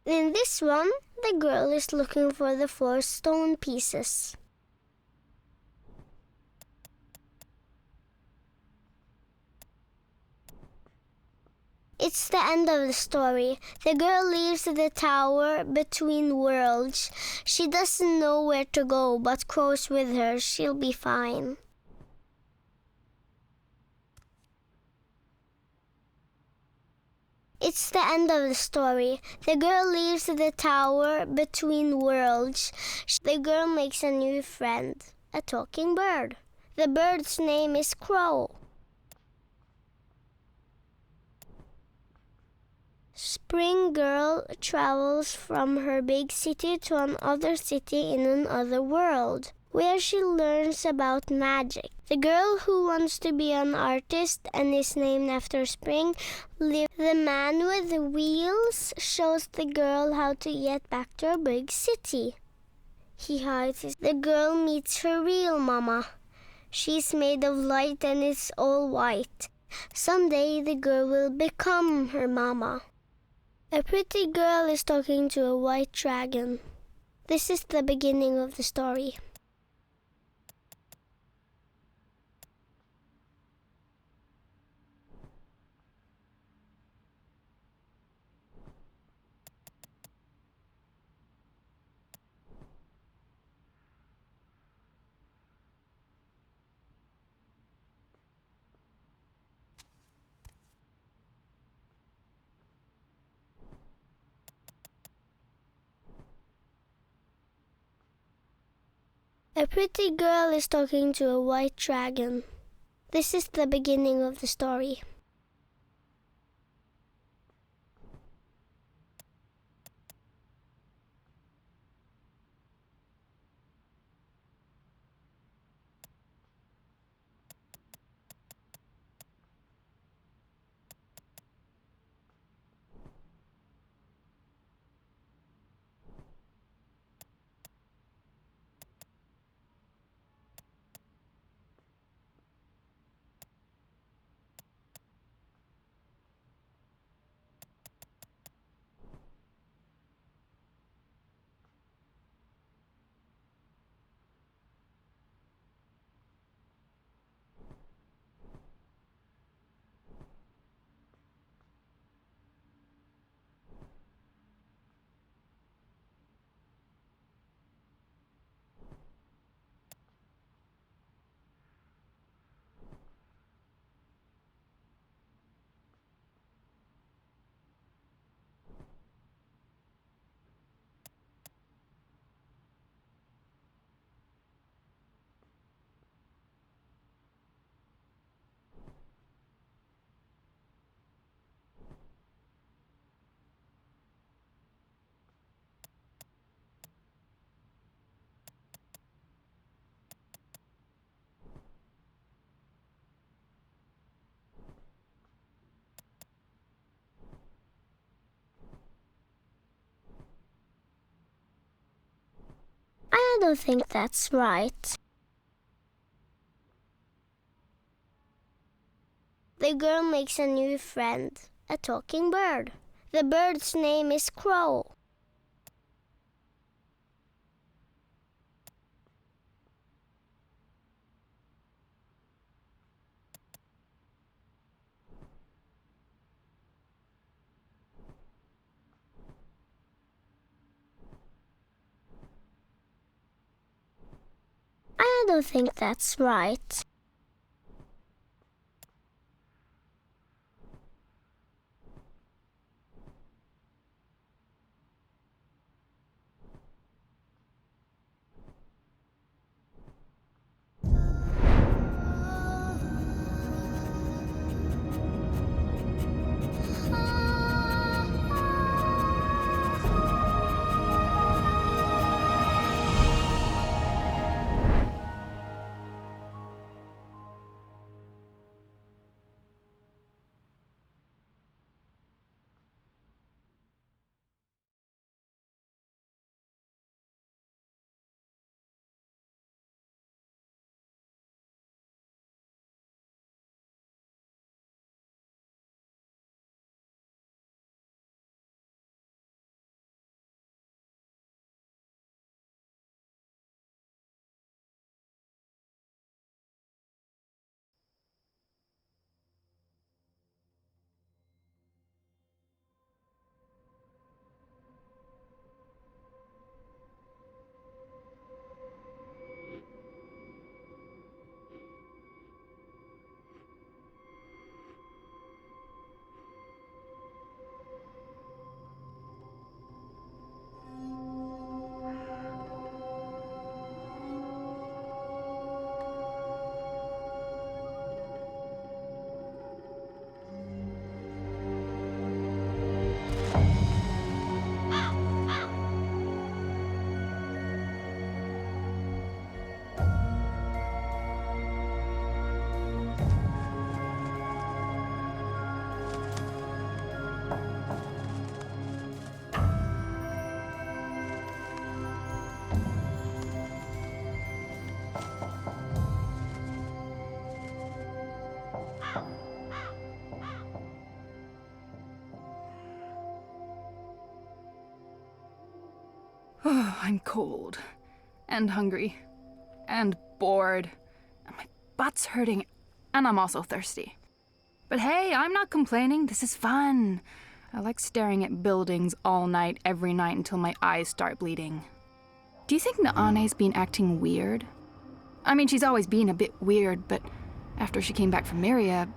In this one, the girl is looking for the 4 stone pieces. It's the end of the story. The girl leaves the tower between worlds. She doesn't know where to go, but Crow's with her. She'll be fine. It's the end of the story. The girl leaves the tower between worlds. The girl makes a new friend, a talking bird. The bird's name is Crow. Spring Girl travels from her big city to another city in another world, where she learns about magic. The girl who wants to be an artist and is named after spring lives. The man with the wheels shows the girl how to get back to her big city. He hides it. The girl meets her real mama. She's made of light and it's all white. Someday the girl will become her mama. A pretty girl is talking to a white dragon. This is the beginning of the story. A pretty girl is talking to a white dragon. This is the beginning of the story. I don't think that's right. The girl makes a new friend, a talking bird. The bird's name is Crow. I don't think that's right. Oh, I'm cold. And hungry. And bored. And my butt's hurting. And I'm also thirsty. But hey, I'm not complaining. This is fun. I like staring at buildings all night, every night, until my eyes start bleeding. Do you think Naane's been acting weird? I mean, she's always been a bit weird, but after she came back from Myria...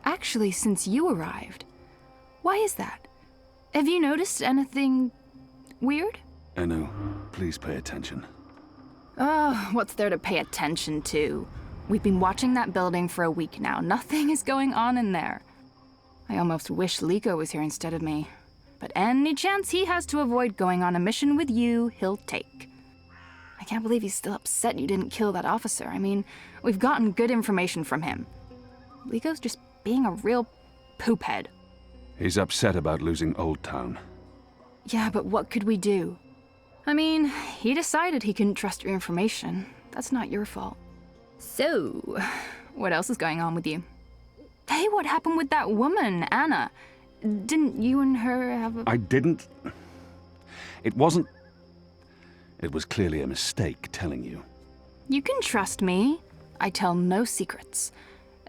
Actually, since you arrived. Why is that? Have you noticed anything... weird? Enu, please pay attention. Oh, what's there to pay attention to? We've been watching that building for a week now. Nothing is going on in there. I almost wish Liko was here instead of me. But any chance he has to avoid going on a mission with you, he'll take. I can't believe he's still upset you didn't kill that officer. I mean, we've gotten good information from him. Liko's just being a real poophead. He's upset about losing Old Town. Yeah, but what could we do? I mean, he decided he couldn't trust your information. That's not your fault. So, what else is going on with you? Hey, what happened with that woman, Anna? Didn't you and her have a... I didn't... It wasn't... It was clearly a mistake telling you. You can trust me. I tell no secrets.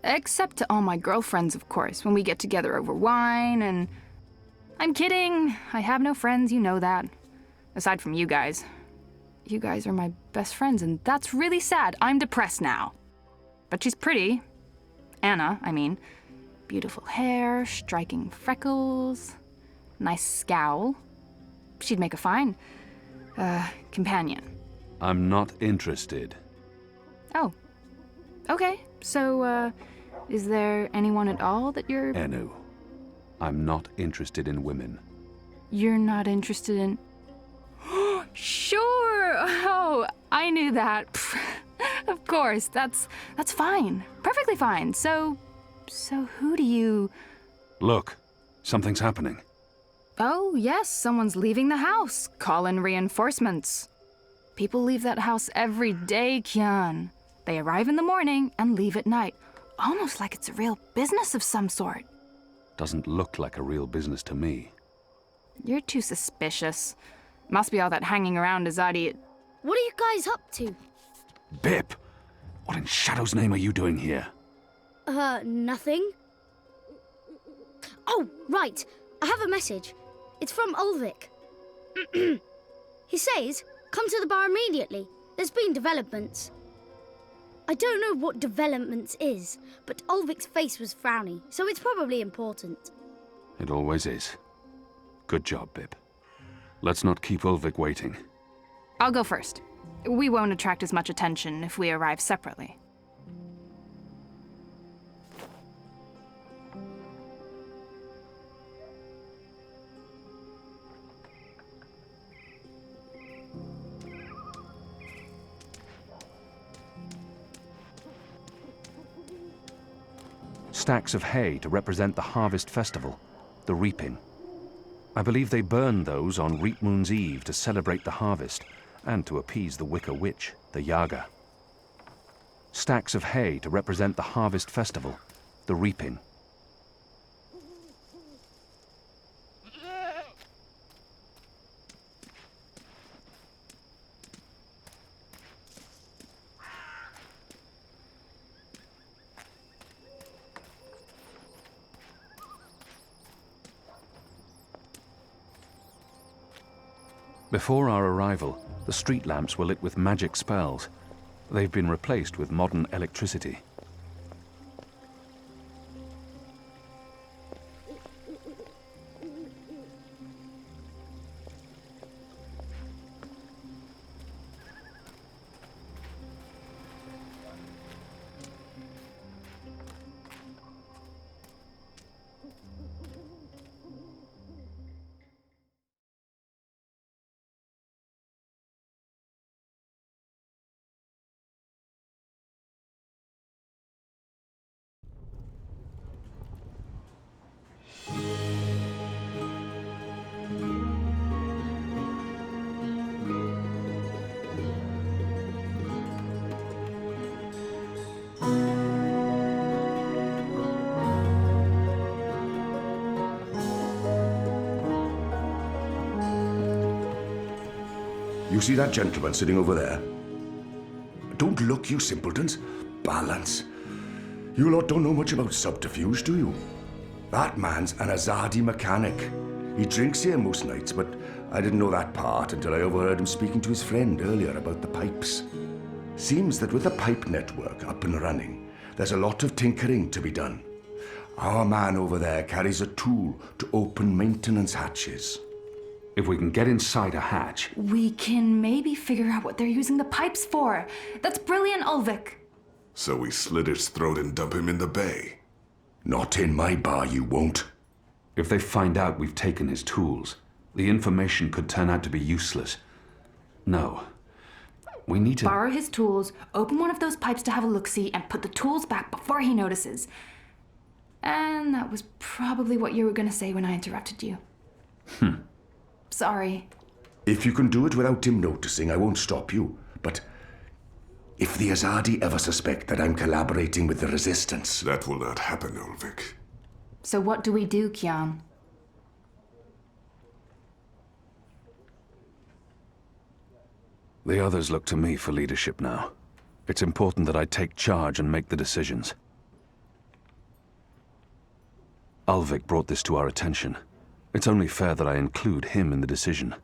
Except to all my girlfriends, of course, when we get together over wine and... I'm kidding. I have no friends, you know that. Aside from you guys. You guys are my best friends, and that's really sad. I'm depressed now. But she's pretty. Anna, I mean. Beautiful hair, striking freckles, nice scowl. She'd make a fine, companion. I'm not interested. Oh. Okay, so, is there anyone at all that you're... Enu, I'm not interested in women. You're not interested in... Sure! Oh, I knew that. Of course, that's fine. Perfectly fine. So who do you... Look, something's happening. Oh, yes, someone's leaving the house. Call in reinforcements. People leave that house every day, Kian. They arrive in the morning and leave at night. Almost like it's a real business of some sort. Doesn't look like a real business to me. You're too suspicious. Must be all that hanging around Azadi. What are you guys up to? Bip! What in Shadow's name are you doing here? Nothing. Oh, right. I have a message. It's from Ulvik. He says, come to the bar immediately. There's been developments. I don't know what developments is, but Ulvik's face was frowny, so it's probably important. It always is. Good job, Bip. Let's not keep Ulvik waiting. I'll go first. We won't attract as much attention if we arrive separately. Stacks of hay to represent the harvest festival, the reaping. I believe they burn those on Reap Moon's Eve to celebrate the harvest and to appease the Wicker Witch, the Yaga. Stacks of hay to represent the harvest festival, the reaping. Before our arrival, the street lamps were lit with magic spells. They've been replaced with modern electricity. You see that gentleman sitting over there? Don't look, you simpletons. Balance. You lot don't know much about subterfuge, do you? That man's an Azadi mechanic. He drinks here most nights, but I didn't know that part until I overheard him speaking to his friend earlier about the pipes. Seems that with the pipe network up and running, there's a lot of tinkering to be done. Our man over there carries a tool to open maintenance hatches. If we can get inside a hatch... We can maybe figure out what they're using the pipes for. That's brilliant, Ulvik. So we slit his throat and dump him in the bay. Not in my bar, you won't. If they find out we've taken his tools, the information could turn out to be useless. No. We need to... Borrow his tools, open one of those pipes to have a look-see, and put the tools back before he notices. And that was probably what you were going to say when I interrupted you. Sorry. If you can do it without him noticing, I won't stop you. But if the Azadi ever suspect that I'm collaborating with the Resistance... That will not happen, Ulvik. So what do we do, Kian? The others look to me for leadership now. It's important that I take charge and make the decisions. Ulvik brought this to our attention. It's only fair that I include him in the decision.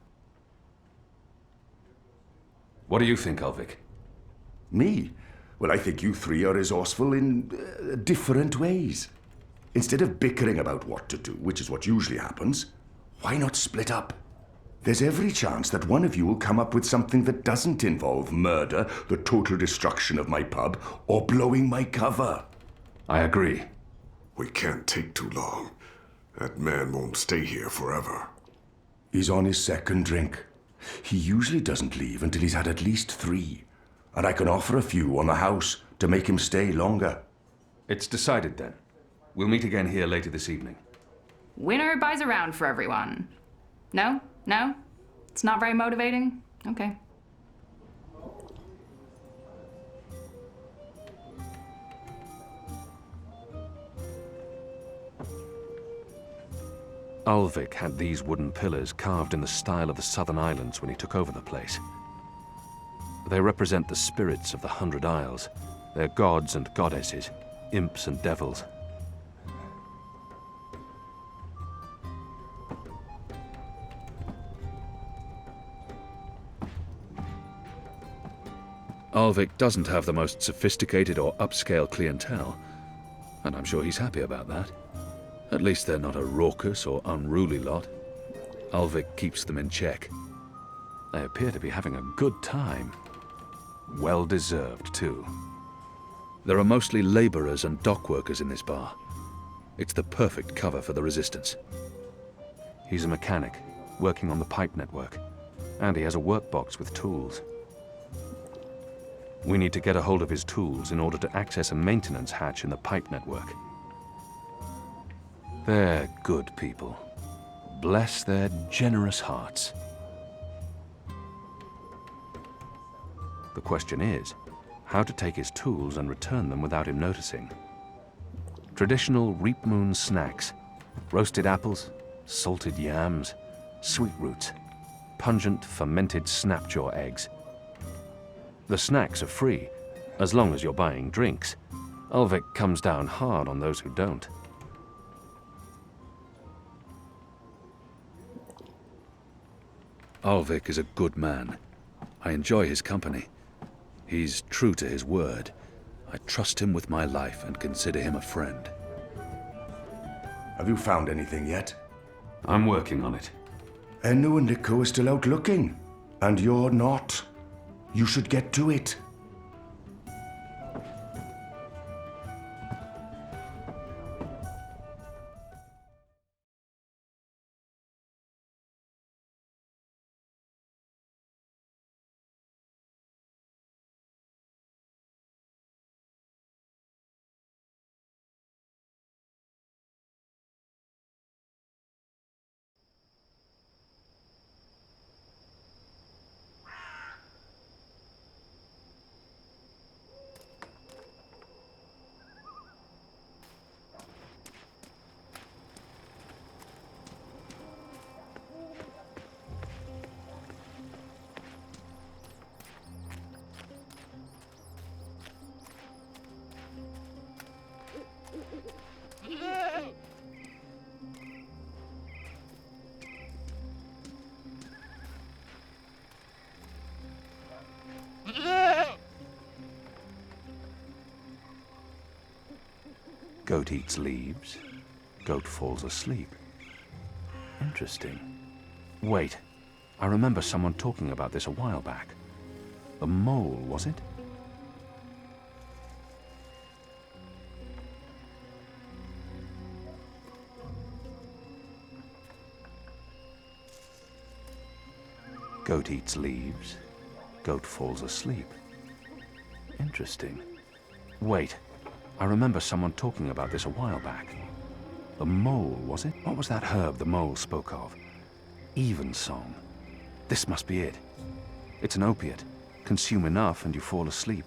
What do you think, Ulvik? Me? Well, I think you three are resourceful in different ways. Instead of bickering about what to do, which is what usually happens, why not split up? There's every chance that one of you will come up with something that doesn't involve murder, the total destruction of my pub, or blowing my cover. I agree. We can't take too long. That man won't stay here forever. He's on his second drink. He usually doesn't leave until he's had at least 3. And I can offer a few on the house to make him stay longer. It's decided then. We'll meet again here later this evening. Winner buys around for everyone. No? No? It's not very motivating? Okay. Ulvik had these wooden pillars carved in the style of the Southern Islands when he took over the place. They represent the spirits of the 100 Isles, their gods and goddesses, imps and devils. Ulvik doesn't have the most sophisticated or upscale clientele, and I'm sure he's happy about that. At least they're not a raucous or unruly lot. Ulvik keeps them in check. They appear to be having a good time. Well deserved, too. There are mostly laborers and dock workers in this bar. It's the perfect cover for the Resistance. He's a mechanic, working on the pipe network, and he has a workbox with tools. We need to get a hold of his tools in order to access a maintenance hatch in the pipe network. They're good people. Bless their generous hearts. The question is, how to take his tools and return them without him noticing. Traditional Reap Moon snacks, roasted apples, salted yams, sweet roots, pungent fermented snapjaw eggs. The snacks are free, as long as you're buying drinks. Ulvik comes down hard on those who don't. Ulvik is a good man. I enjoy his company. He's true to his word. I trust him with my life and consider him a friend. Have you found anything yet? I'm working on it. Enno and Nico are still out looking, and you're not. You should get to it. Goat eats leaves. Goat falls asleep. Interesting. Wait, I remember someone talking about this a while back. The mole, was it? Goat eats leaves. Goat falls asleep. Interesting. Wait, I remember someone talking about this a while back. The mole, was it? What was that herb the mole spoke of? Evensong. This must be it. It's an opiate. Consume enough and you fall asleep.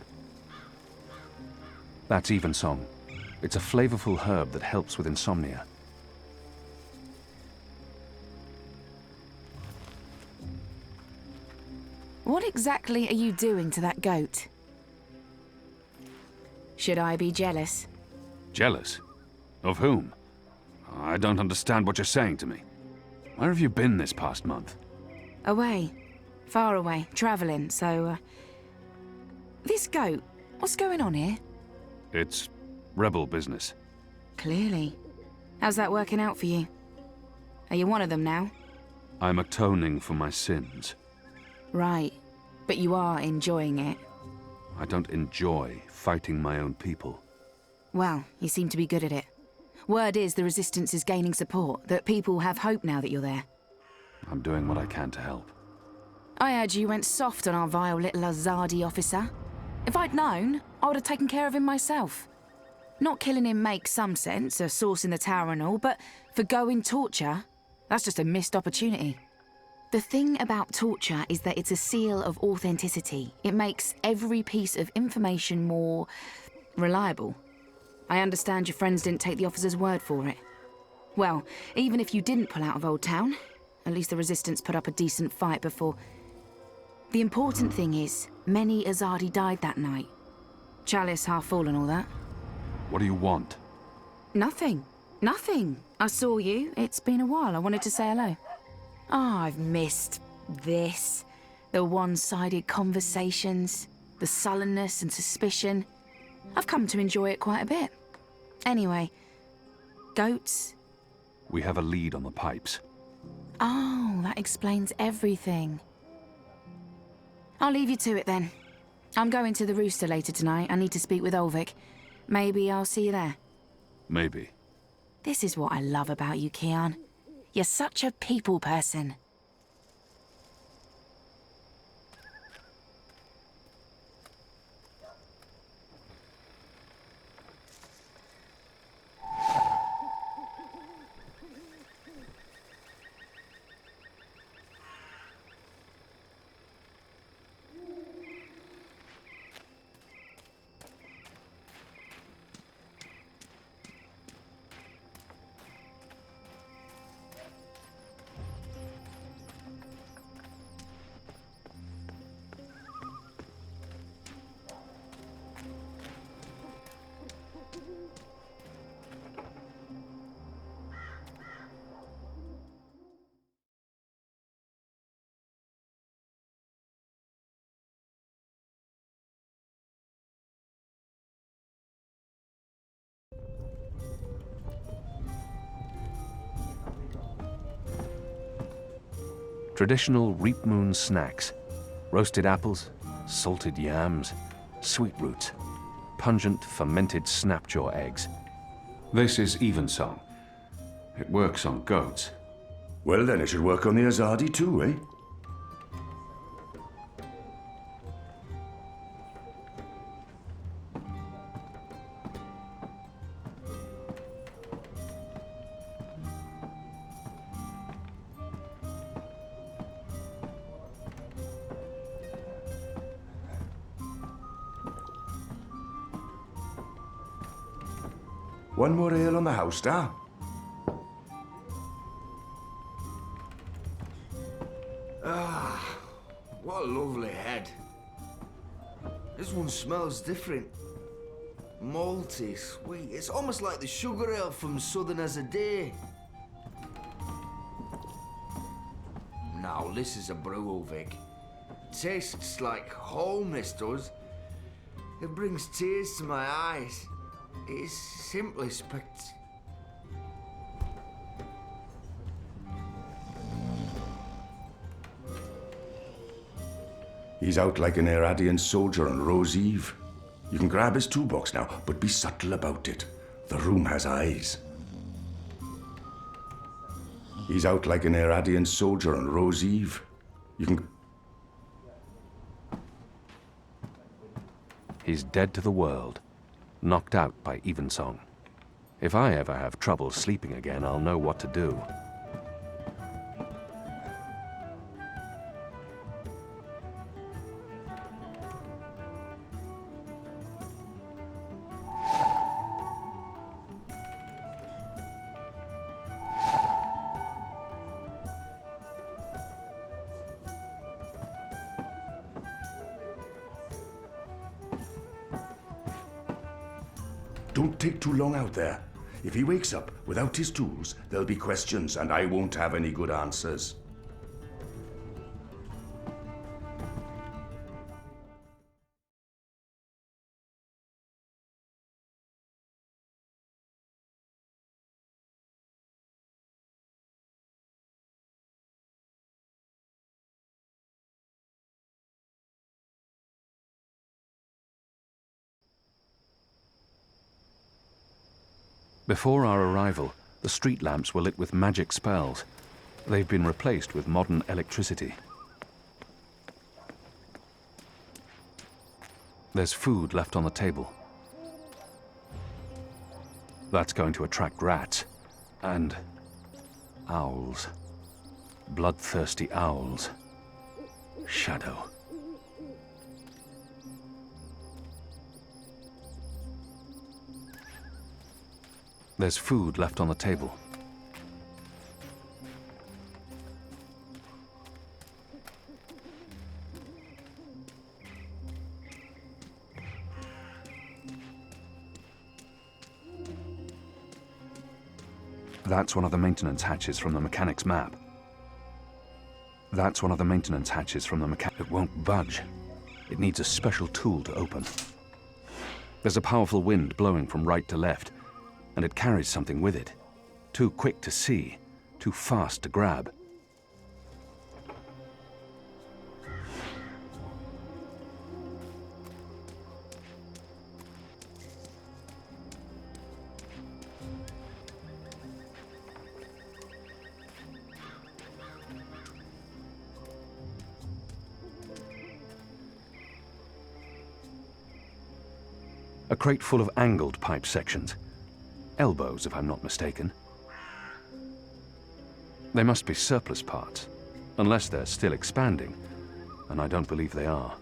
That's Evensong. It's a flavorful herb that helps with insomnia. What exactly are you doing to that goat? Should I be jealous? Jealous? Of whom? I don't understand what you're saying to me. Where have you been this past month? Away. Far away. Travelling, so... This goat, what's going on here? It's rebel business. Clearly. How's that working out for you? Are you one of them now? I'm atoning for my sins. Right. But you are enjoying it. I don't enjoy fighting my own people. Well, you seem to be good at it. Word is the Resistance is gaining support, that people have hope now that you're there. I'm doing what I can to help. I heard you went soft on our vile little Azadi officer. If I'd known, I would have taken care of him myself. Not killing him makes some sense, a source in the tower and all, but for going torture, that's just a missed opportunity. The thing about torture is that it's a seal of authenticity. It makes every piece of information more reliable. I understand your friends didn't take the officer's word for it. Well, even if you didn't pull out of Old Town, at least the Resistance put up a decent fight before. The important thing is, many Azadi died that night. Chalice half full and all that. What do you want? Nothing. Nothing. I saw you. It's been a while. I wanted to say hello. Oh, I've missed this. The one-sided conversations, the sullenness and suspicion. I've come to enjoy it quite a bit. Anyway, goats? We have a lead on the pipes. Oh, that explains everything. I'll leave you to it then. I'm going to the Rooster later tonight. I need to speak with Ulvik. Maybe I'll see you there. Maybe. This is what I love about you, Kian. You're such a people person. Traditional Reap Moon snacks. Roasted apples, salted yams, sweet roots, pungent fermented snapjaw eggs. This is Evensong. It works on goats. Well, then it should work on the Azadi too, eh? One more ale on the house, Star. Ah, what a lovely head. This one smells different. Malty, sweet. It's almost like the sugar ale from Southern as a Day. Now, this is a brew, Vic. Tastes like home, this does. It brings tears to my eyes. It's simply spect... He's out like an Irradian soldier on Rose Eve. You can grab his toolbox now, but be subtle about it. The room has eyes. He's out like an Irradian soldier on Rose Eve. You can... He's dead to the world, knocked out by Evensong. If I ever have trouble sleeping again, I'll know what to do. Don't take too long out there. If he wakes up without his tools, there'll be questions and I won't have any good answers. Before our arrival, the street lamps were lit with magic spells. They've been replaced with modern electricity. There's food left on the table. That's going to attract rats. And owls. Bloodthirsty owls. Shadow. There's food left on the table. That's one of the maintenance hatches from the mechanic's map. That's one of the maintenance hatches from the mechanic. It won't budge. It needs a special tool to open. There's a powerful wind blowing from right to left, and it carries something with it. Too quick to see, too fast to grab. A crate full of angled pipe sections. Elbows, if I'm not mistaken. They must be surplus parts, unless they're still expanding, and I don't believe they are.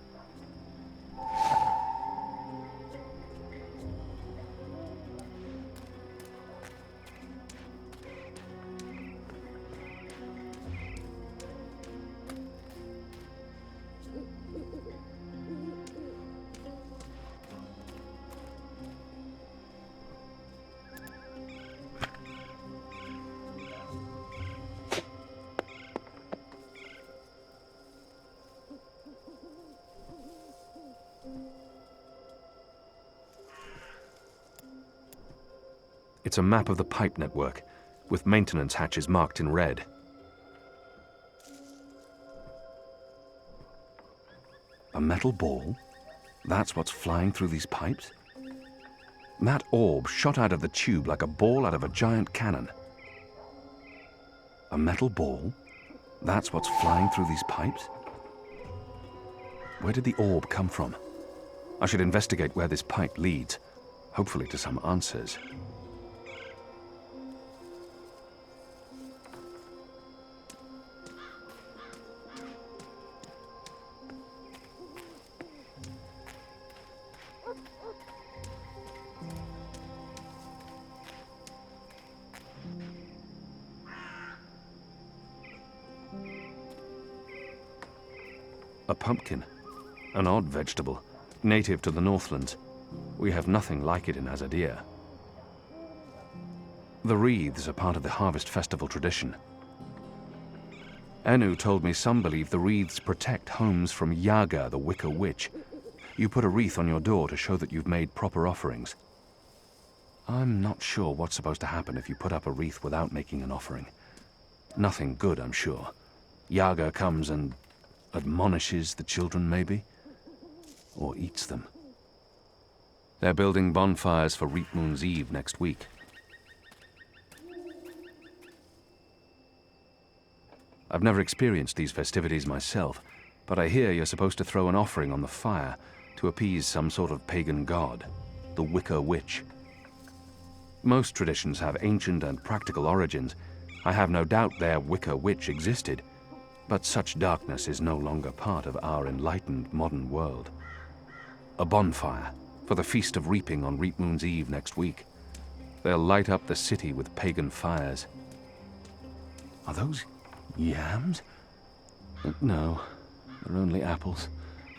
It's a map of the pipe network, with maintenance hatches marked in red. A metal ball? That's what's flying through these pipes? That orb shot out of the tube like a ball out of a giant cannon. A metal ball? That's what's flying through these pipes? Where did the orb come from? I should investigate where this pipe leads, hopefully to some answers. A pumpkin, an odd vegetable, native to the Northlands. We have nothing like it in Azadir. The wreaths are part of the Harvest Festival tradition. Enu told me some believe the wreaths protect homes from Yaga, the Wicker Witch. You put a wreath on your door to show that you've made proper offerings. I'm not sure what's supposed to happen if you put up a wreath without making an offering. Nothing good, I'm sure. Yaga comes and admonishes the children, maybe? Or eats them. They're building bonfires for Reap Moon's Eve next week. I've never experienced these festivities myself, but I hear you're supposed to throw an offering on the fire to appease some sort of pagan god, the Wicker Witch. Most traditions have ancient and practical origins. I have no doubt their Wicker Witch existed, but such darkness is no longer part of our enlightened modern world. A bonfire for the Feast of Reaping on Reap Moon's Eve next week. They'll light up the city with pagan fires. Are those yams? No, they're only apples.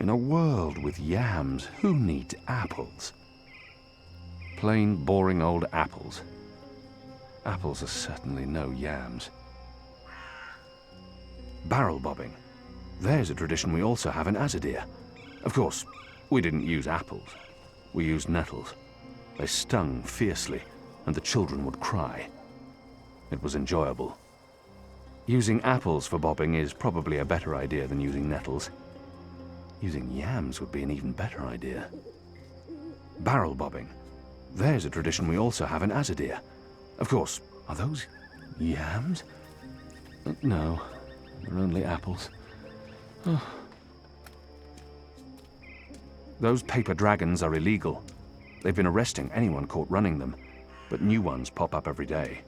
In a world with yams, who needs apples? Plain, boring old apples. Apples are certainly no yams. Barrel bobbing. There's a tradition we also have in Azadir. Of course, we didn't use apples. We used nettles. They stung fiercely, and the children would cry. It was enjoyable. Using apples for bobbing is probably a better idea than using nettles. Using yams would be an even better idea. Barrel bobbing. There's a tradition we also have in Azadir. Of course, are those yams? No, they're only apples. Oh. Those paper dragons are illegal. They've been arresting anyone caught running them, but new ones pop up every day.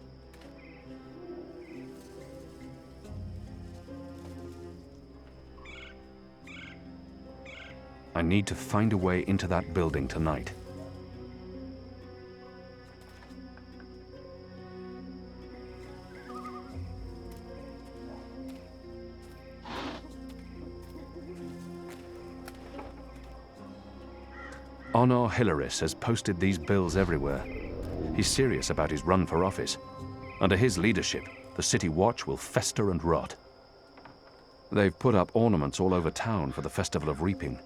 I need to find a way into that building tonight. Honor Hilaris has posted these bills everywhere. He's serious about his run for office. Under his leadership, the City Watch will fester and rot. They've put up ornaments all over town for the Festival of Reaping.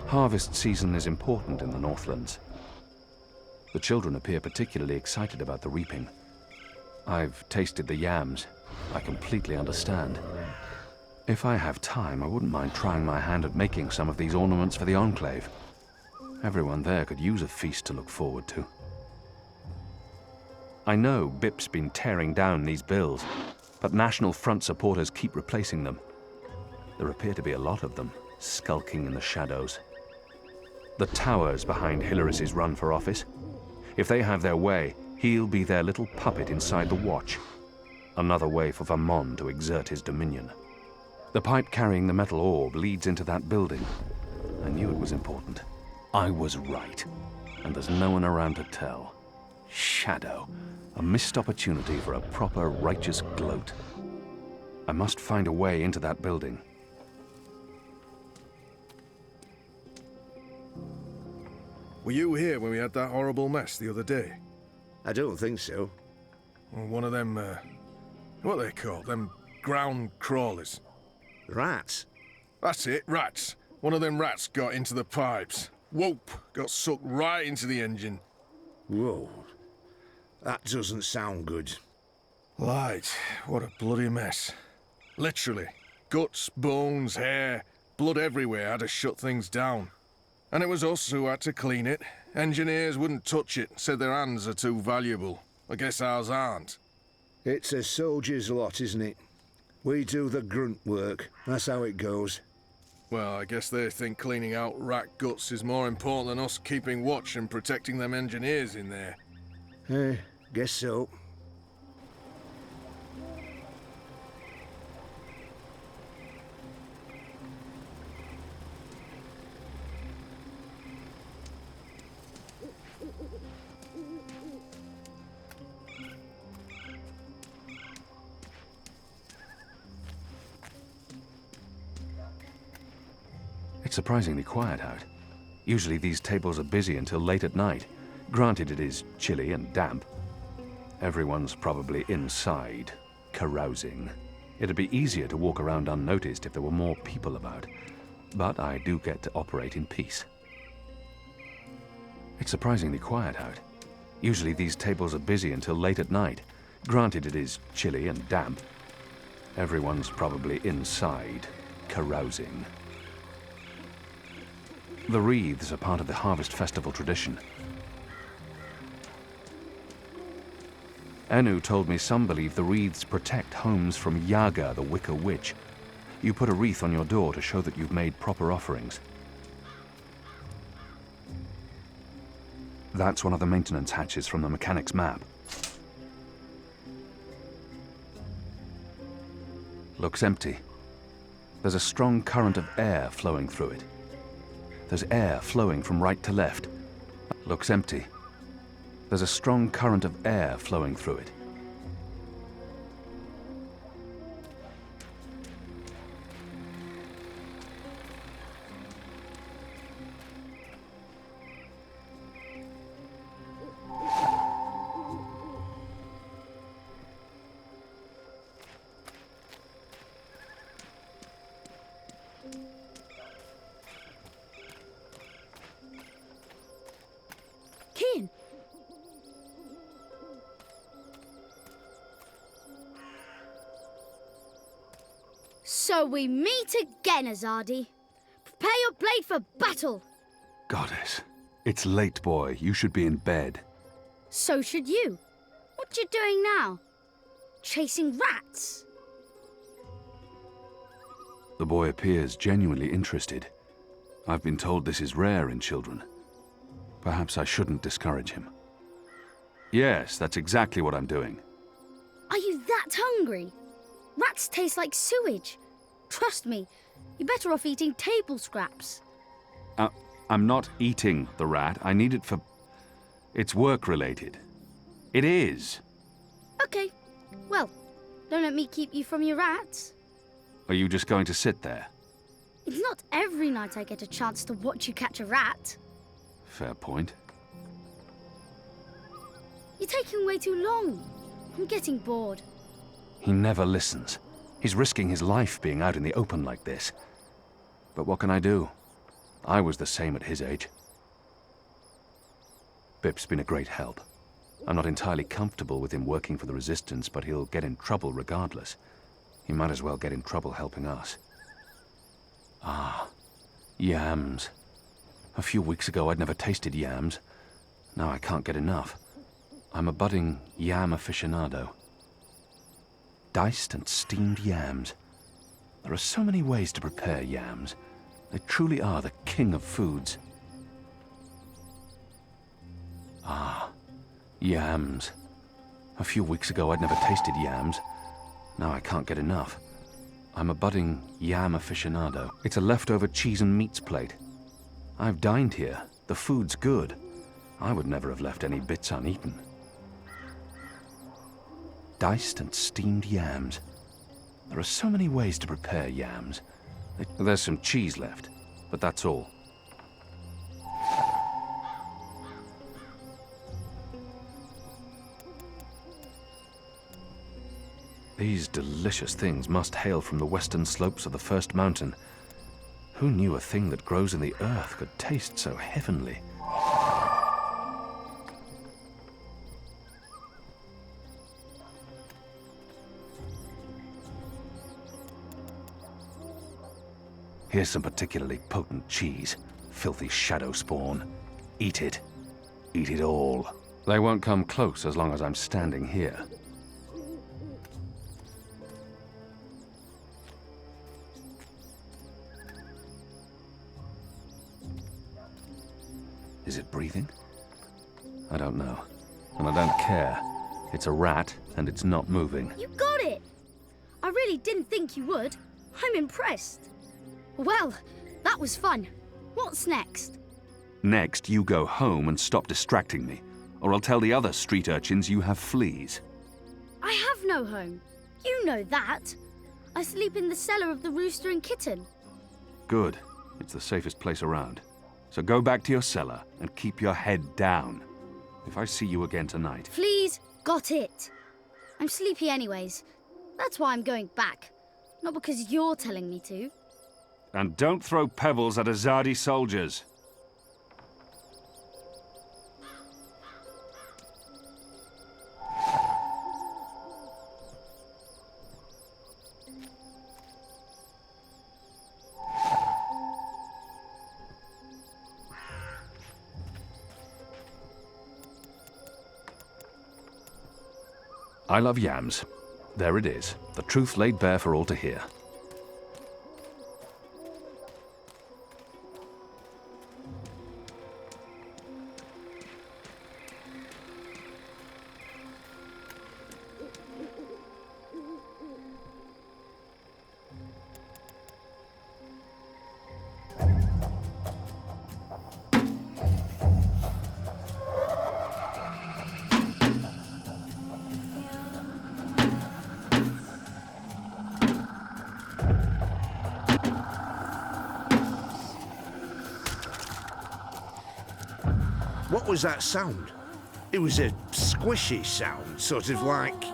Harvest season is important in the Northlands. The children appear particularly excited about the reaping. I've tasted the yams. I completely understand. If I have time, I wouldn't mind trying my hand at making some of these ornaments for the Enclave. Everyone there could use a feast to look forward to. I know Bip's been tearing down these bills, but National Front supporters keep replacing them. There appear to be a lot of them, skulking in the shadows. The towers behind Hilaris's run for office. If they have their way, he'll be their little puppet inside the Watch. Another way for Vermont to exert his dominion. The pipe carrying the metal orb leads into that building. I knew it was important. I was right, and there's no one around to tell. Shadow, a missed opportunity for a proper righteous gloat. I must find a way into that building. Were you here when we had that horrible mess the other day? I don't think so. Well, one of them, what are they called? Them ground crawlers. Rats? That's it, rats. One of them rats got into the pipes. Whoop! Got sucked right into the engine. Whoa. That doesn't sound good. Light, what a bloody mess. Literally. Guts, bones, hair, blood everywhere had to shut things down. And it was us who had to clean it. Engineers wouldn't touch it, said their hands are too valuable. I guess ours aren't. It's a soldier's lot, isn't it? We do the grunt work. That's how it goes. Well, I guess they think cleaning out rat guts is more important than us keeping watch and protecting them engineers in there. Guess so. It's surprisingly quiet out. Usually these tables are busy until late at night. Granted, it is chilly and damp. Everyone's probably inside, carousing. It'd be easier to walk around unnoticed if there were more people about. But I do get to operate in peace. It's surprisingly quiet out. Usually these tables are busy until late at night. Granted, it is chilly and damp. Everyone's probably inside, carousing. The wreaths are part of the Harvest Festival tradition. Enu told me some believe the wreaths protect homes from Yaga, the Wicker Witch. You put a wreath on your door to show that you've made proper offerings. That's one of the maintenance hatches from the mechanic's map. Looks empty. There's a strong current of air flowing through it. There's air flowing from right to left. Looks empty. There's a strong current of air flowing through it. Kin! So we meet again, Azadi. Prepare your blade for battle. Goddess, it's late, boy. You should be in bed. So should you. What you doing now? Chasing rats? The boy appears genuinely interested. I've been told this is rare in children. Perhaps I shouldn't discourage him. Yes, that's exactly what I'm doing. Are you that hungry? Rats taste like sewage. Trust me, you're better off eating table scraps. I'm not eating the rat. I need it for... It's work-related. It is. Okay, well, don't let me keep you from your rats. Are you just going to sit there? It's not every night I get a chance to watch you catch a rat. Fair point. You're taking way too long. I'm getting bored. He never listens. He's risking his life being out in the open like this. But what can I do? I was the same at his age. Bip's been a great help. I'm not entirely comfortable with him working for the Resistance, but he'll get in trouble regardless. He might as well get in trouble helping us. Ah, yams. A few weeks ago I'd never tasted yams. Now I can't get enough. I'm a budding yam aficionado. Diced and steamed yams. There are so many ways to prepare yams. They truly are the king of foods. Ah, yams. A few weeks ago I'd never tasted yams. Now I can't get enough. I'm a budding yam aficionado. It's a leftover cheese and meats plate. I've dined here. The food's good. I would never have left any bits uneaten. Diced and steamed yams. There are so many ways to prepare yams. There's some cheese left, but that's all. These delicious things must hail from the western slopes of the First Mountain. Who knew a thing that grows in the earth could taste so heavenly? Here's some particularly potent cheese. Filthy shadow spawn. Eat it. Eat it all. They won't come close as long as I'm standing here. Is it breathing? I don't know. And I don't care. It's a rat, and it's not moving. You got it! I really didn't think you would. I'm impressed. Well, that was fun. What's next? Next, you go home and stop distracting me, or I'll tell the other street urchins you have fleas. I have no home. You know that. I sleep in the cellar of the Rooster and Kitten. Good. It's the safest place around. So go back to your cellar and keep your head down. If I see you again tonight... Fleas, got it. I'm sleepy anyways. That's why I'm going back. Not because you're telling me to. And don't throw pebbles at Azadi soldiers. I love yams. There it is, the truth laid bare for all to hear. What was that sound? It was a squishy sound, sort of like...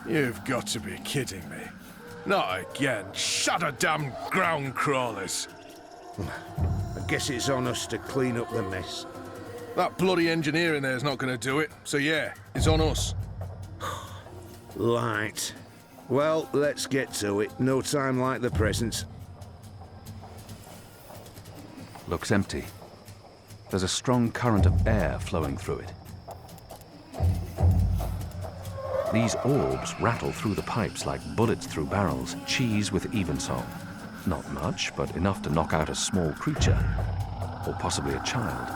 You've got to be kidding me. Not again. Shut a damn ground crawlers. I guess it's on us to clean up the mess. That bloody engineer in there's not going to do it, so yeah, it's on us. Right. Well, let's get to it. No time like the present. Looks empty. There's a strong current of air flowing through it. These orbs rattle through the pipes like bullets through barrels, cheese with evensong. Not much, but enough to knock out a small creature, or possibly a child.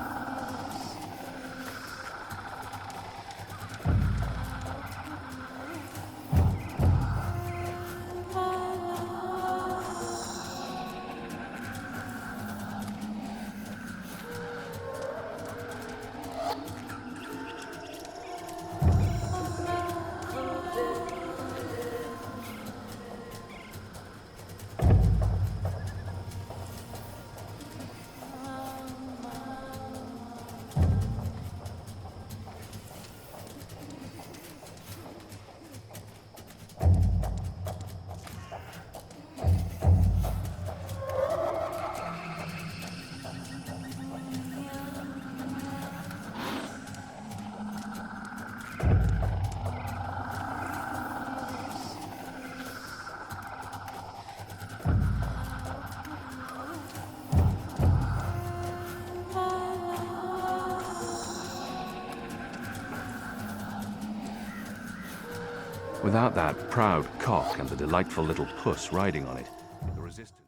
Without that proud cock and the delightful little puss riding on it, the resistance...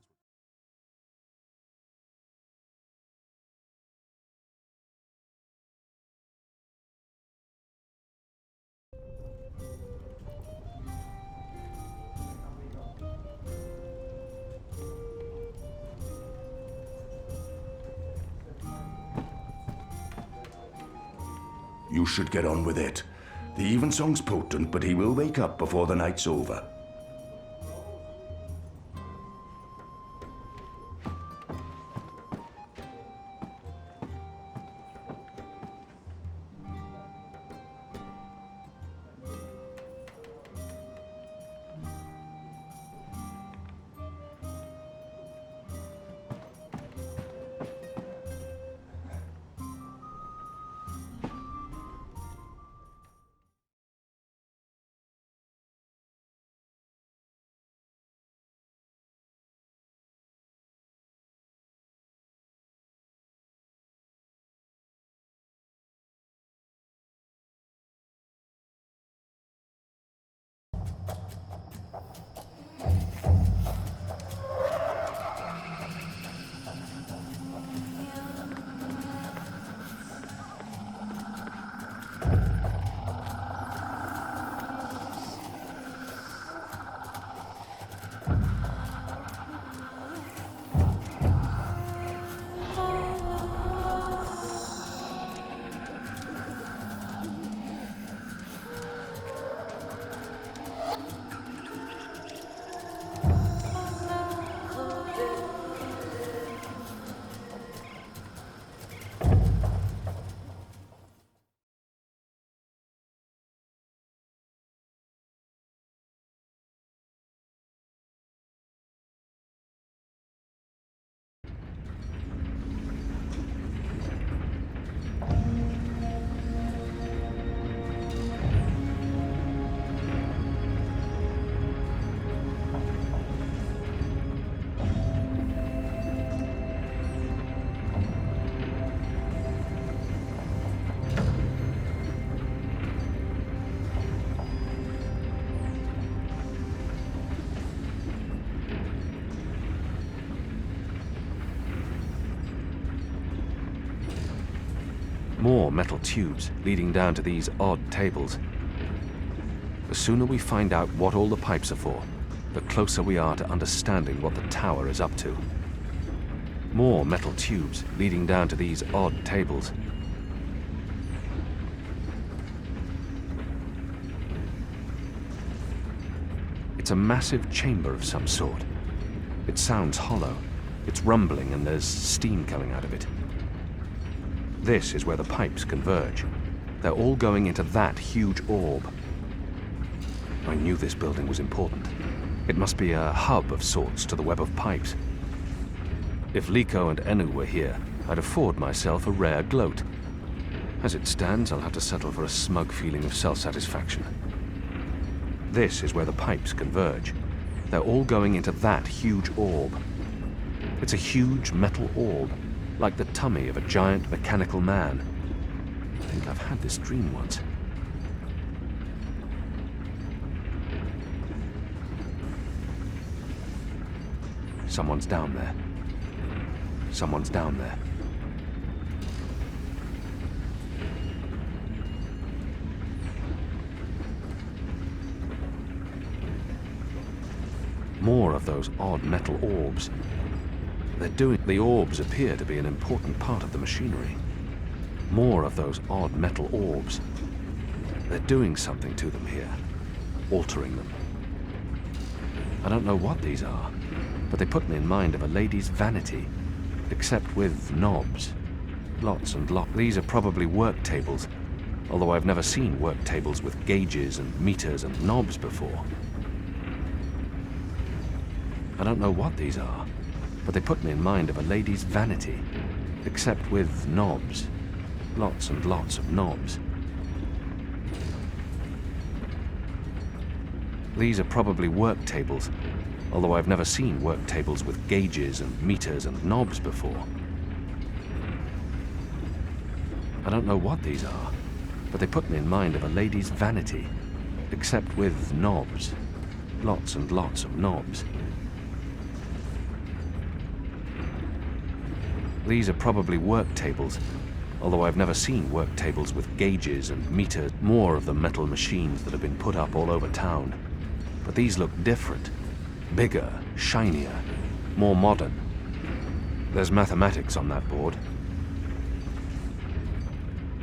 You should get on with it. The evensong's potent, but he will wake up before the night's over. More metal tubes leading down to these odd tables. The sooner we find out what all the pipes are for, the closer we are to understanding what the tower is up to. More metal tubes leading down to these odd tables. It's a massive chamber of some sort. It sounds hollow. It's rumbling and there's steam coming out of it. This is where the pipes converge. They're all going into that huge orb. I knew this building was important. It must be a hub of sorts to the web of pipes. If Liko and Enu were here, I'd afford myself a rare gloat. As it stands, I'll have to settle for a smug feeling of self-satisfaction. This is where the pipes converge. They're all going into that huge orb. It's a huge metal orb, like the tummy of a giant mechanical man. I think I've had this dream once. Someone's down there. Someone's down there. More of those odd metal orbs. The orbs appear to be an important part of the machinery. More of those odd metal orbs. They're doing something to them here, altering them. I don't know what these are, but they put me in mind of a lady's vanity, except with knobs. Lots and lots. These are probably work tables, although I've never seen work tables with gauges and meters and knobs before. I don't know what these are, but they put me in mind of a lady's vanity, except with knobs. Lots and lots of knobs. These are probably work tables, although I've never seen work tables with gauges and meters and knobs before. I don't know what these are, but they put me in mind of a lady's vanity, except with knobs. Lots and lots of knobs. These are probably work tables, although I've never seen work tables with gauges and meters. More of the metal machines that have been put up all over town. But these look different. Bigger, shinier, more modern. There's mathematics on that board.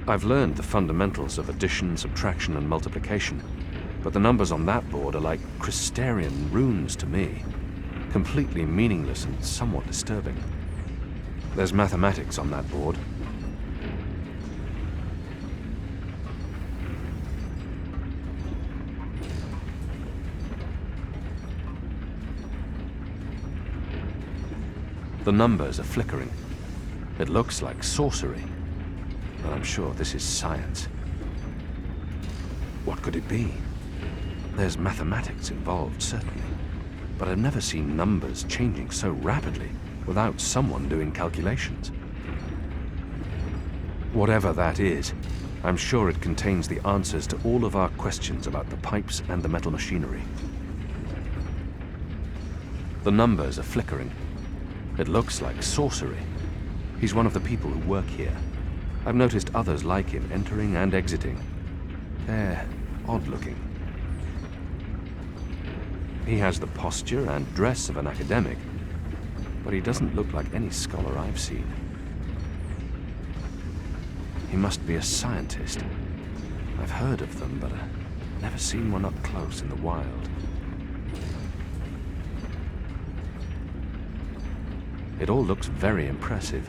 I've learned the fundamentals of addition, subtraction, and multiplication, but the numbers on that board are like Crystarian runes to me. Completely meaningless and somewhat disturbing. There's mathematics on that board. The numbers are flickering. It looks like sorcery, but I'm sure this is science. What could it be? There's mathematics involved, certainly, but I've never seen numbers changing so rapidly without someone doing calculations. Whatever that is, I'm sure it contains the answers to all of our questions about the pipes and the metal machinery. The numbers are flickering. It looks like sorcery. He's one of the people who work here. I've noticed others like him entering and exiting. They're odd-looking. He has the posture and dress of an academic, but he doesn't look like any scholar I've seen. He must be a scientist. I've heard of them, but I've never seen one up close in the wild. It all looks very impressive.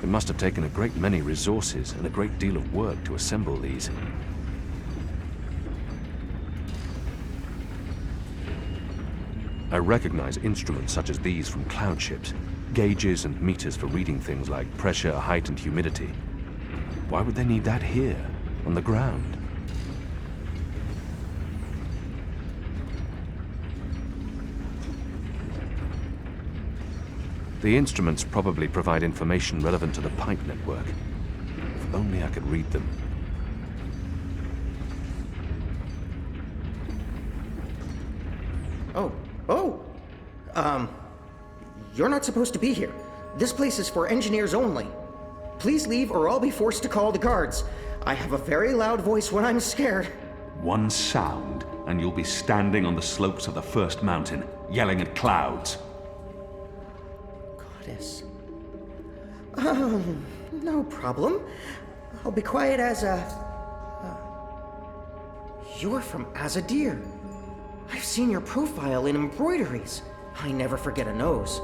It must have taken a great many resources and a great deal of work to assemble these. I recognize instruments such as these from cloud ships, gauges and meters for reading things like pressure, height, and humidity. Why would they need that here, on the ground? The instruments probably provide information relevant to the pipe network. If only I could read them. You're not supposed to be here. This place is for engineers only. Please leave or I'll be forced to call the guards. I have a very loud voice when I'm scared. One sound, and you'll be standing on the slopes of the first mountain, yelling at clouds. Goddess. No problem. I'll be quiet as a... You're from Azadir. I've seen your profile in embroideries. I never forget a nose.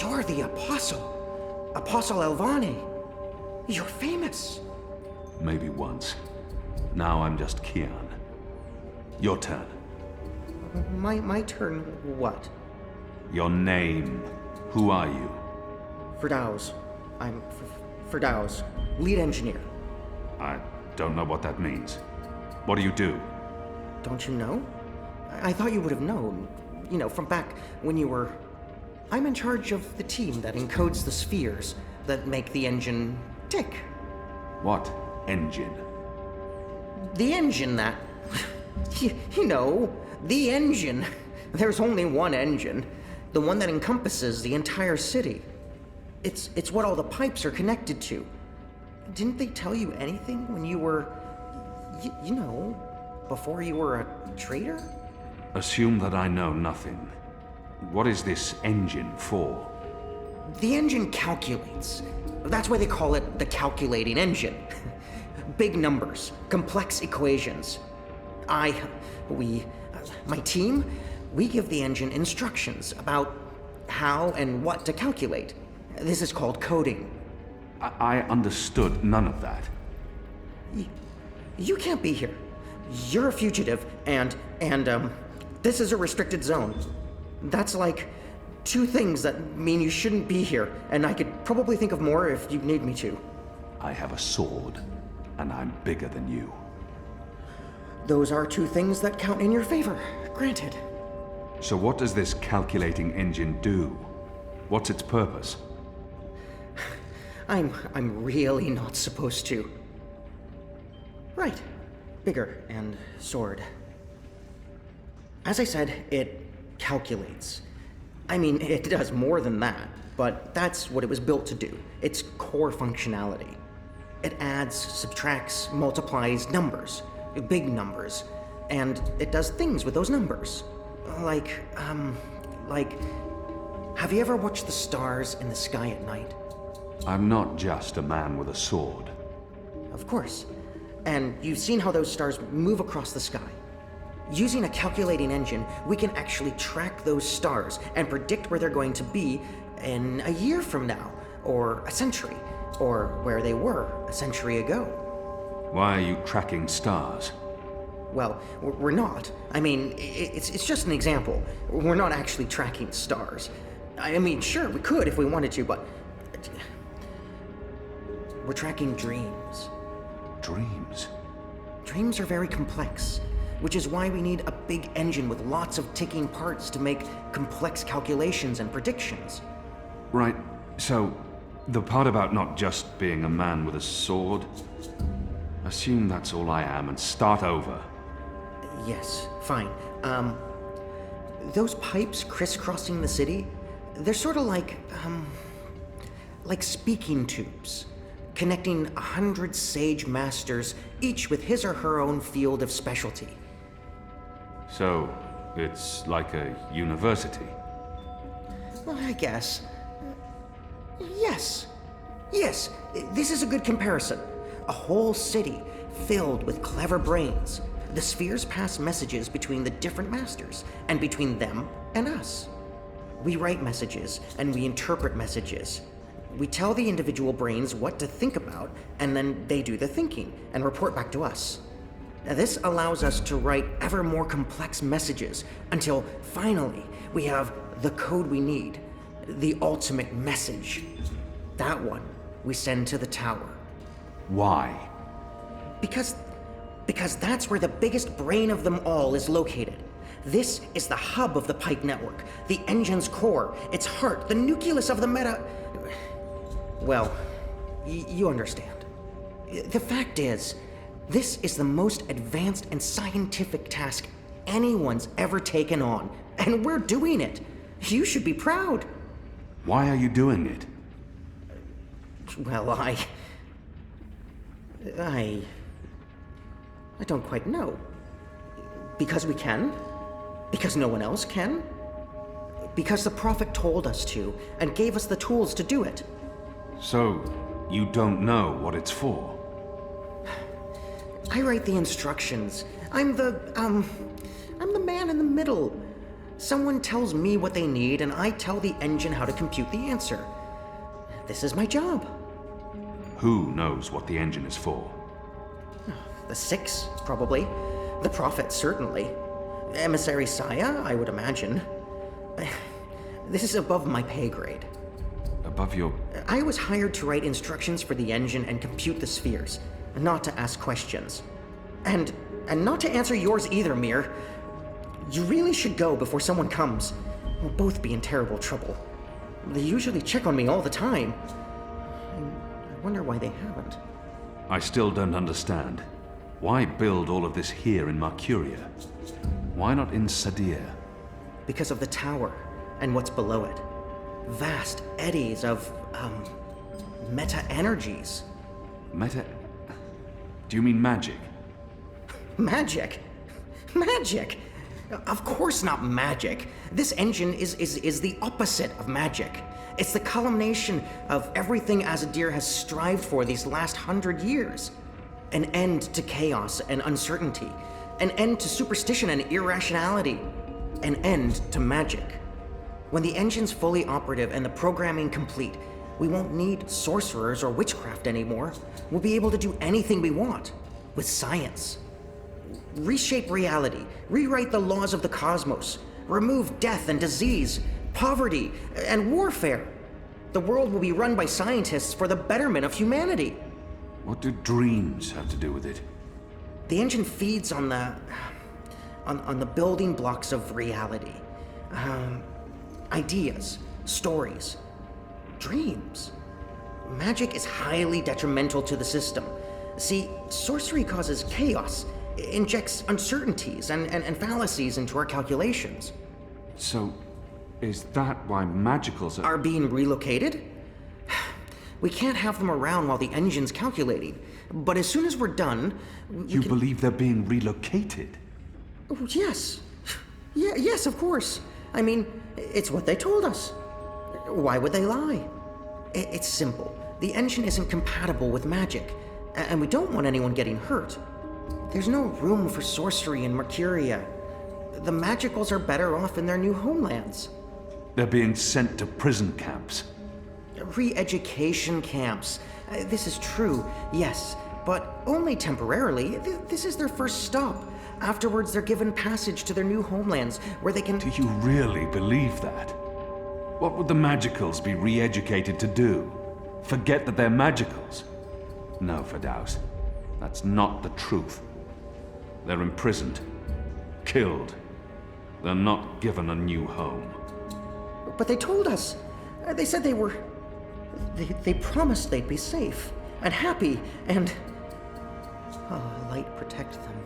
You're the Apostle. Apostle Elvane. You're famous. Maybe once. Now I'm just Kian. Your turn. My turn what? Your name. Who are you? Firdaus. I'm Firdaus, lead engineer. I don't know what that means. What do you do? Don't you know? I thought you would have known. You know, from back when you were... I'm in charge of the team that encodes the spheres that make the engine tick. What engine? The engine that... you know, the engine. There's only one engine. The one that encompasses the entire city. It's what all the pipes are connected to. Didn't they tell you anything when you were... you know, before you were a traitor? Assume that I know nothing. What is this engine for? The engine calculates. That's why they call it the calculating engine. Big numbers, complex equations. My team, we give the engine instructions about how and what to calculate. This is called coding. I understood none of that. You can't be here. You're a fugitive, and this is a restricted zone. That's like 2 things that mean you shouldn't be here, and I could probably think of more if you need me to. I have a sword, and I'm bigger than you. Those are 2 things that count in your favor, granted. So what does this calculating engine do? What's its purpose? I'm really not supposed to. Right. Bigger and sword. As I said, it calculates. I mean, it does more than that, but that's what it was built to do. Its core functionality. It adds, subtracts, multiplies numbers. Big numbers. And it does things with those numbers. Like, have you ever watched the stars in the sky at night? I'm not just a man with a sword. Of course. And you've seen how those stars move across the sky. Using a calculating engine, we can actually track those stars and predict where they're going to be in a year from now, or a century, or where they were a century ago. Why are you tracking stars? Well, we're not. I mean, it's just an example. We're not actually tracking stars. I mean, sure, we could if we wanted to, but... we're tracking dreams. Dreams? Dreams are very complex, which is why we need a big engine with lots of ticking parts to make complex calculations and predictions. Right, so the part about not just being a man with a sword, assume that's all I am and start over. Yes, fine. Those pipes crisscrossing the city, they're sort of like speaking tubes, connecting 100 sage masters, each with his or her own field of specialty. So, it's like a university? Well, I guess. Yes. Yes, this is a good comparison. A whole city filled with clever brains. The spheres pass messages between the different masters, and between them and us. We write messages, and we interpret messages. We tell the individual brains what to think about, and then they do the thinking, and report back to us. Now, this allows us to write ever more complex messages, until finally we have the code we need, the ultimate message. That one we send to the tower. Why? Because that's where the biggest brain of them all is located. This is the hub of the pipe network, the engine's core, its heart, the nucleus of the meta... Well, you understand. The fact is, this is the most advanced and scientific task anyone's ever taken on, and we're doing it. You should be proud. Why are you doing it? Well, I don't quite know. Because we can? Because no one else can? Because the Prophet told us to, and gave us the tools to do it. So, you don't know what it's for? I write the instructions. I'm the man in the middle. Someone tells me what they need, and I tell the engine how to compute the answer. This is my job. Who knows what the engine is for? The Six, probably. The Prophet, certainly. Emissary Saya, I would imagine. This is above my pay grade. Above your... I was hired to write instructions for the engine and compute the spheres, not to ask questions. And not to answer yours either, Mir. You really should go before someone comes. We'll both be in terrible trouble. They usually check on me all the time. I wonder why they haven't. I still don't understand. Why build all of this here in Mercuria? Why not in Sadir? Because of the tower and what's below it. Vast eddies of, meta-energies. Meta... Do you mean magic? Magic? Magic? Of course not magic. This engine is the opposite of magic. It's the culmination of everything Azadir has strived for these last 100 years. An end to chaos and uncertainty. An end to superstition and irrationality. An end to magic. When the engine's fully operative and the programming complete, we won't need sorcerers or witchcraft anymore. We'll be able to do anything we want. With science. Reshape reality. Rewrite the laws of the cosmos. Remove death and disease. Poverty and warfare. The world will be run by scientists for the betterment of humanity. What do dreams have to do with it? The engine feeds on the building blocks of reality. Ideas, stories, dreams. Magic is highly detrimental to the system. See, sorcery causes chaos, injects uncertainties and fallacies into our calculations. So, is that why magicals are being relocated? We can't have them around while the engine's calculating. But as soon as we're done... You believe they're being relocated? Oh, yes. Yes, of course. I mean, it's what they told us. Why would they lie? It's simple. The engine isn't compatible with magic, and we don't want anyone getting hurt. There's no room for sorcery in Mercuria. The magicals are better off in their new homelands. They're being sent to prison camps. Re-education camps. This is true, yes, but only temporarily. This is their first stop. Afterwards, they're given passage to their new homelands, where they can... Do you really believe that? What would the magicals be re-educated to do? Forget that they're magicals? No, Firdaus. That's not the truth. They're imprisoned. Killed. They're not given a new home. But they told us. They said they were... They promised they'd be safe and happy and... Oh, light protect them.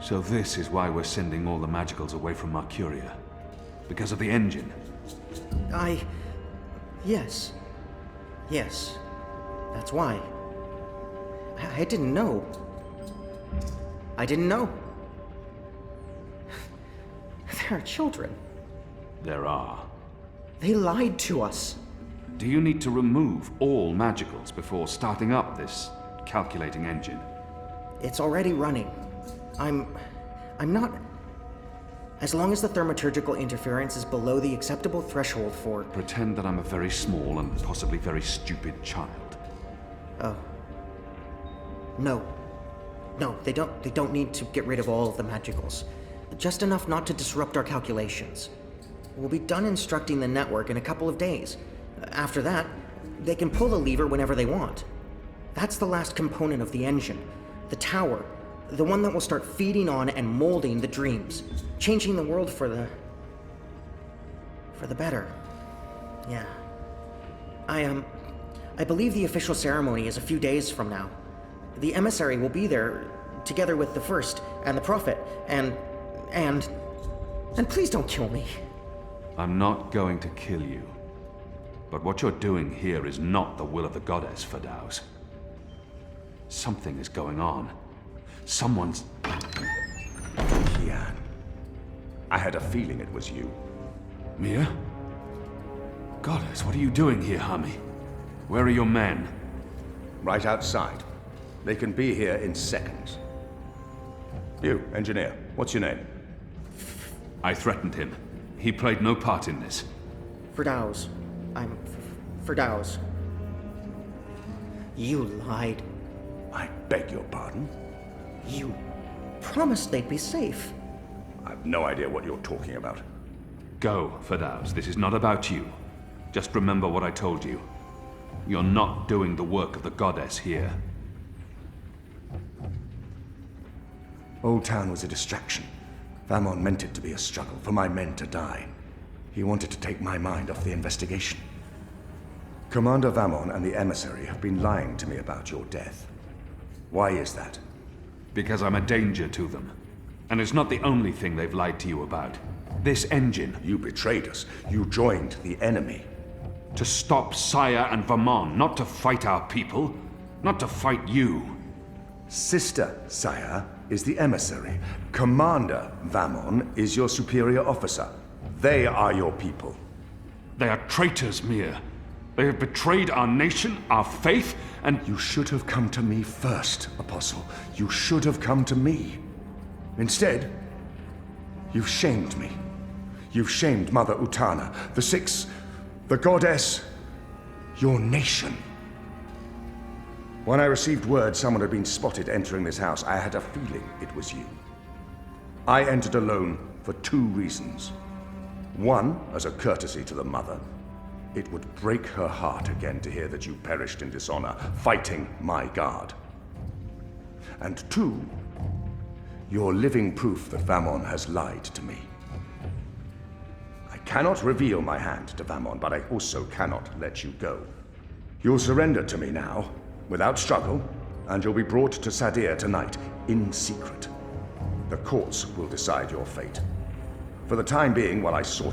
So this is why we're sending all the magicals away from Mercuria? Because of the engine? Yes. Yes. That's why. I didn't know. I didn't know. There are children. There are. They lied to us. Do you need to remove all magicals before starting up this calculating engine? It's already running. I'm not... As long as the thaumaturgical interference is below the acceptable threshold for... Pretend that I'm a very small and possibly very stupid child. Oh. No. No, they don't need to get rid of all of the magicals. Just enough not to disrupt our calculations. We'll be done instructing the network in a couple of days. After that, they can pull the lever whenever they want. That's the last component of the engine. The tower. The one that will start feeding on and molding the dreams. Changing the world for the better. Yeah. I believe the official ceremony is a few days from now. The emissary will be there, together with the First and the Prophet, and please don't kill me. I'm not going to kill you. But what you're doing here is not the will of the goddess, Firdaus. Something is going on. Someone's... Kian. I had a feeling it was you. Mia? Goddess, what are you doing here, Hami? Where are your men? Right outside. They can be here in seconds. You, engineer, what's your name? I threatened him. He played no part in this. Firdaus. I'm Firdaus. You lied. I beg your pardon? You promised they'd be safe. I've no idea what you're talking about. Go, Firdaus. This is not about you. Just remember what I told you. You're not doing the work of the goddess here. Old Town was a distraction. Vamon meant it to be a struggle, for my men to die. He wanted to take my mind off the investigation. Commander Vamon and the emissary have been lying to me about your death. Why is that? Because I'm a danger to them. And it's not the only thing they've lied to you about. This engine. You betrayed us. You joined the enemy. To stop Saya and Vamon, not to fight our people. Not to fight you. Sister Saya is the emissary. Commander Vamon is your superior officer. They are your people. They are traitors, Mir. They have betrayed our nation, our faith, and... You should have come to me first, Apostle. You should have come to me. Instead, you've shamed me. You've shamed Mother Utana, the Six, the Goddess, your nation. When I received word someone had been spotted entering this house, I had a feeling it was you. I entered alone for 2 reasons. One, as a courtesy to the Mother. It would break her heart again to hear that you perished in dishonor, fighting my guard. And 2, you're living proof that Vamon has lied to me. I cannot reveal my hand to Vamon, but I also cannot let you go. You'll surrender to me now, without struggle, and you'll be brought to Sadir tonight, in secret. The courts will decide your fate. For the time being, while I sort